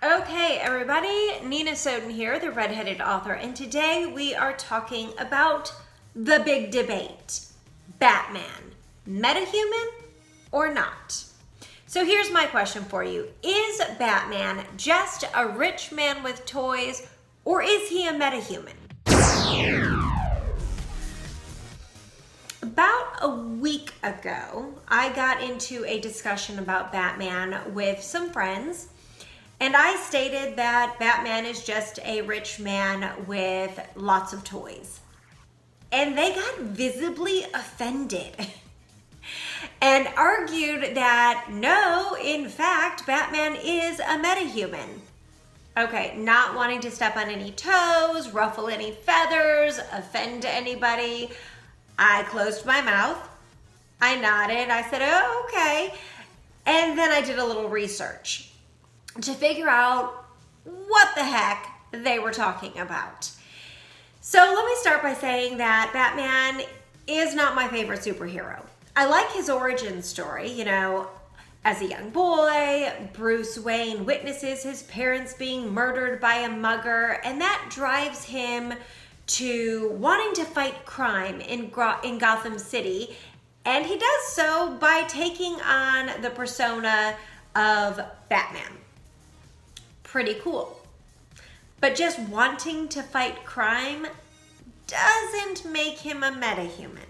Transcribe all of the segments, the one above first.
Okay, everybody, Nina Soden here, the redheaded author, and today we are talking about the big debate. Batman, metahuman or not? So here's my question for you. Is Batman just a rich man with toys, or is he a metahuman? About a week ago, I got into a discussion about Batman with some friends. And I stated that Batman is just a rich man with lots of toys. And they got visibly offended and argued that no, in fact, Batman is a metahuman. Okay, not wanting to step on any toes, ruffle any feathers, offend anybody. I closed my mouth. I nodded. I said, oh, okay. And then I did a little research to figure out what the heck they were talking about. So let me start by saying that Batman is not my favorite superhero. I like his origin story. You know, as a young boy, Bruce Wayne witnesses his parents being murdered by a mugger, and that drives him to wanting to fight crime in Gotham City. And he does so by taking on the persona of Batman. Pretty cool. But just wanting to fight crime doesn't make him a metahuman.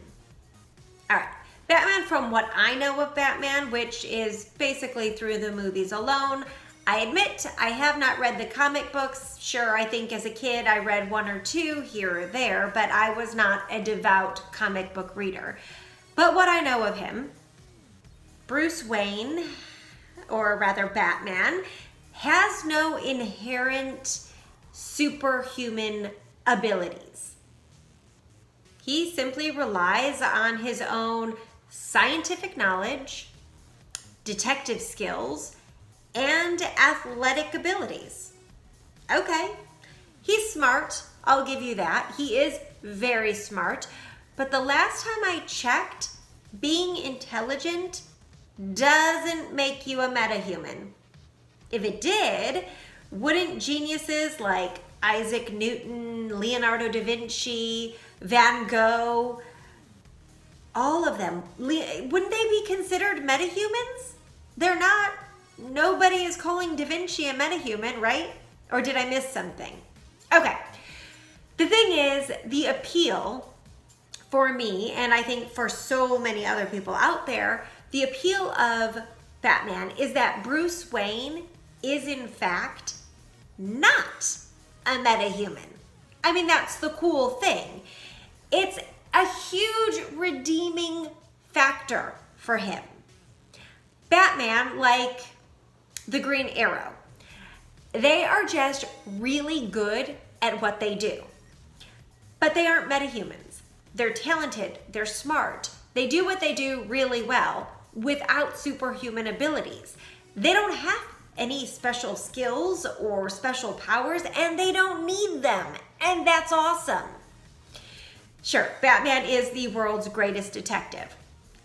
All right, Batman, from what I know of Batman, which is basically through the movies alone, I admit I have not read the comic books. Sure, I think as a kid I read one or two here or there, but I was not a devout comic book reader. But what I know of him, Bruce Wayne, or rather Batman, has no inherent superhuman abilities. He simply relies on his own scientific knowledge, detective skills, and athletic abilities. Okay, he's smart, I'll give you that. He is very smart, but the last time I checked, being intelligent doesn't make you a metahuman. If it did, wouldn't geniuses like Isaac Newton, Leonardo da Vinci, Van Gogh, all of them, wouldn't they be considered metahumans? They're not. Nobody is calling Da Vinci a metahuman, right? Or did I miss something? Okay. The thing is, the appeal for me, and I think for so many other people out there, the appeal of Batman is that Bruce Wayne is in fact not a metahuman. I mean, that's the cool thing. It's a huge redeeming factor for him. Batman, like the Green Arrow, they are just really good at what they do. But they aren't metahumans. They're talented, they're smart, they do what they do really well without superhuman abilities. They don't have any special skills or special powers, and they don't need them, and that's awesome. Sure, Batman is the world's greatest detective.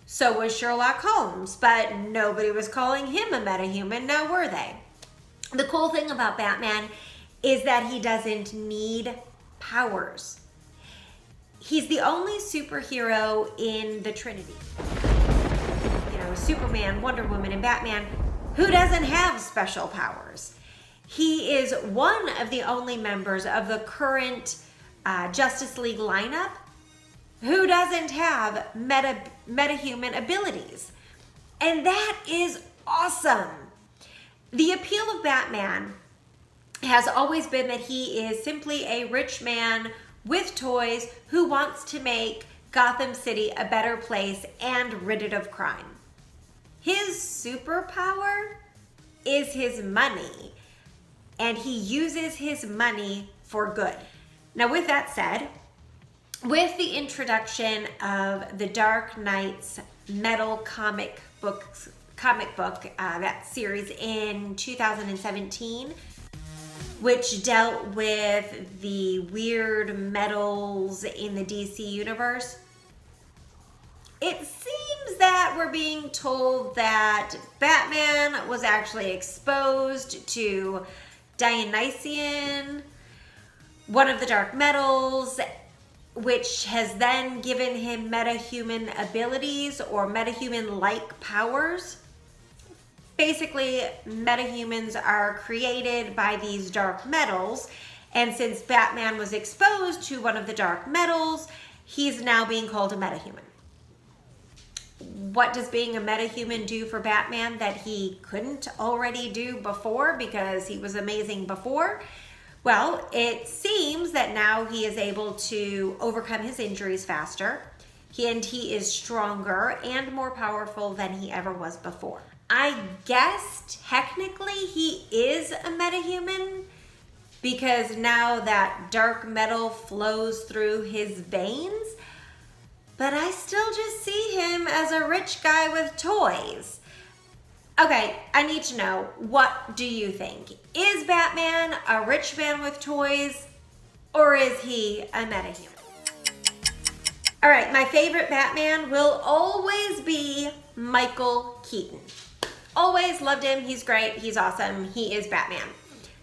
So was Sherlock Holmes, but nobody was calling him a metahuman, now were they? The cool thing about Batman is that he doesn't need powers. He's the only superhero in the Trinity. You know, Superman, Wonder Woman, and Batman, who doesn't have special powers. He is one of the only members of the current Justice League lineup who doesn't have metahuman abilities. And that is awesome. The appeal of Batman has always been that he is simply a rich man with toys who wants to make Gotham City a better place and rid it of crime. His superpower is his money, and he uses his money for good. Now, with that said, with the introduction of the Dark Knight's Metal comic book, that series in 2017, which dealt with the weird metals in the DC universe, it seems that we're being told that Batman was actually exposed to Dionysian, one of the dark metals, which has then given him metahuman abilities or metahuman-like powers. Basically, metahumans are created by these dark metals, and since Batman was exposed to one of the dark metals, he's now being called a metahuman. What does being a metahuman do for Batman that he couldn't already do before because he was amazing before? Well, it seems that now he is able to overcome his injuries faster, and he is stronger and more powerful than he ever was before. I guess technically he is a metahuman because now that dark metal flows through his veins, but I still just see him as a rich guy with toys. Okay, I need to know, what do you think? Is Batman a rich man with toys, or is he a metahuman? All right, my favorite Batman will always be Michael Keaton. Always loved him, he's great, he's awesome, he is Batman.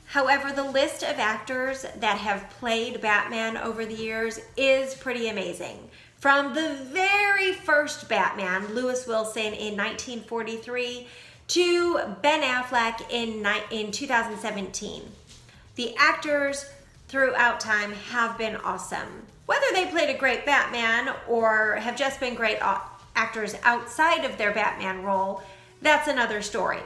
However, the list of actors that have played Batman over the years is pretty amazing. From the very first Batman, Lewis Wilson in 1943, to Ben Affleck in 2017. The actors throughout time have been awesome. Whether they played a great Batman or have just been great actors outside of their Batman role, that's another story.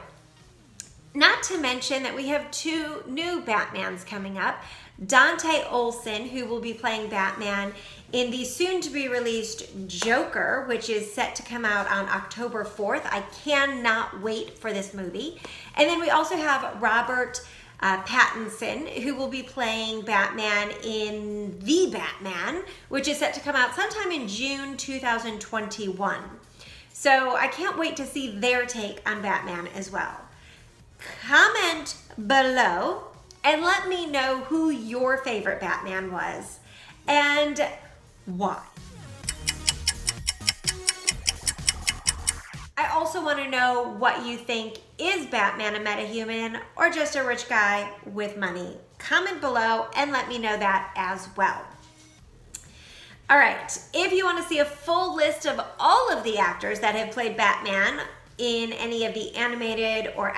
Not to mention that we have two new Batmans coming up. Dante Olson, who will be playing Batman in the soon-to-be-released Joker, which is set to come out on October 4th. I cannot wait for this movie. And then we also have Robert Pattinson, who will be playing Batman in The Batman, which is set to come out sometime in June 2021. So I can't wait to see their take on Batman as well. Comment below and let me know who your favorite Batman was and why. I also want to know what you think. Is Batman a metahuman or just a rich guy with money? Comment below and let me know that as well. All right, if you want to see a full list of all of the actors that have played Batman in any of the animated or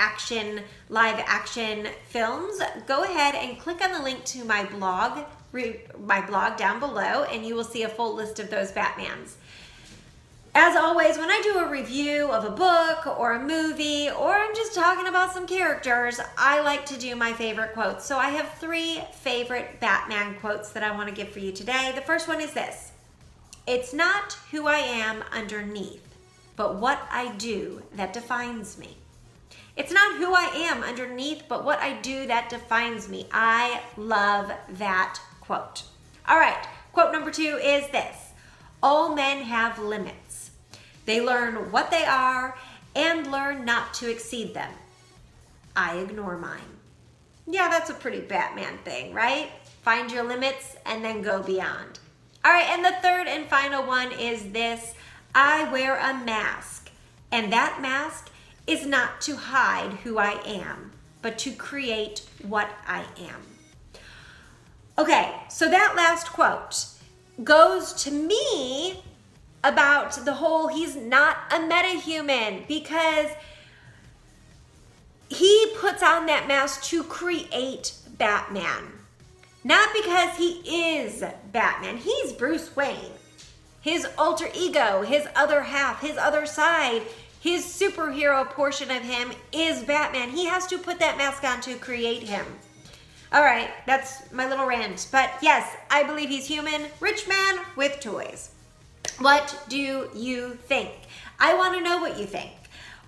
live action films, go ahead and click on the link to my blog down below, and you will see a full list of those Batmans. As always, when I do a review of a book or a movie, or I'm just talking about some characters, I like to do my favorite quotes. So I have 3 favorite Batman quotes that I want to give for you today. The first one is this: "It's not who I am underneath, but what I do that defines me." It's not who I am underneath, but what I do that defines me. I love that quote. All right, quote number 2 is this: "All men have limits. They learn what they are and learn not to exceed them. I ignore mine." Yeah, that's a pretty Batman thing, right? Find your limits and then go beyond. All right, and the third and final one is this: "I wear a mask, and that mask is not to hide who I am, but to create what I am." Okay, so that last quote goes to me about the whole he's not a metahuman, because he puts on that mask to create Batman. Not because he is Batman. He's Bruce Wayne. His alter ego, his other half, his other side, his superhero portion of him is Batman. He has to put that mask on to create him. All right, that's my little rant. But yes, I believe he's human, rich man with toys. What do you think? I want to know what you think.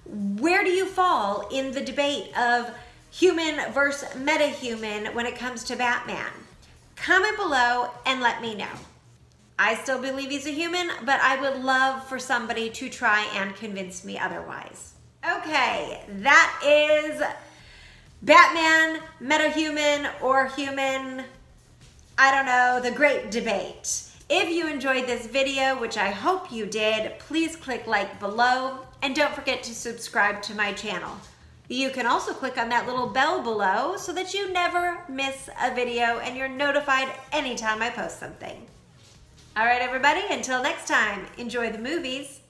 Where do you fall in the debate of human versus metahuman when it comes to Batman? Comment below and let me know. I still believe he's a human, but I would love for somebody to try and convince me otherwise. Okay, that is Batman, metahuman, or human. I don't know, the great debate. If you enjoyed this video, which I hope you did, please click like below, and don't forget to subscribe to my channel. You can also click on that little bell below so that you never miss a video and you're notified anytime I post something. All right, everybody, until next time, enjoy the movies.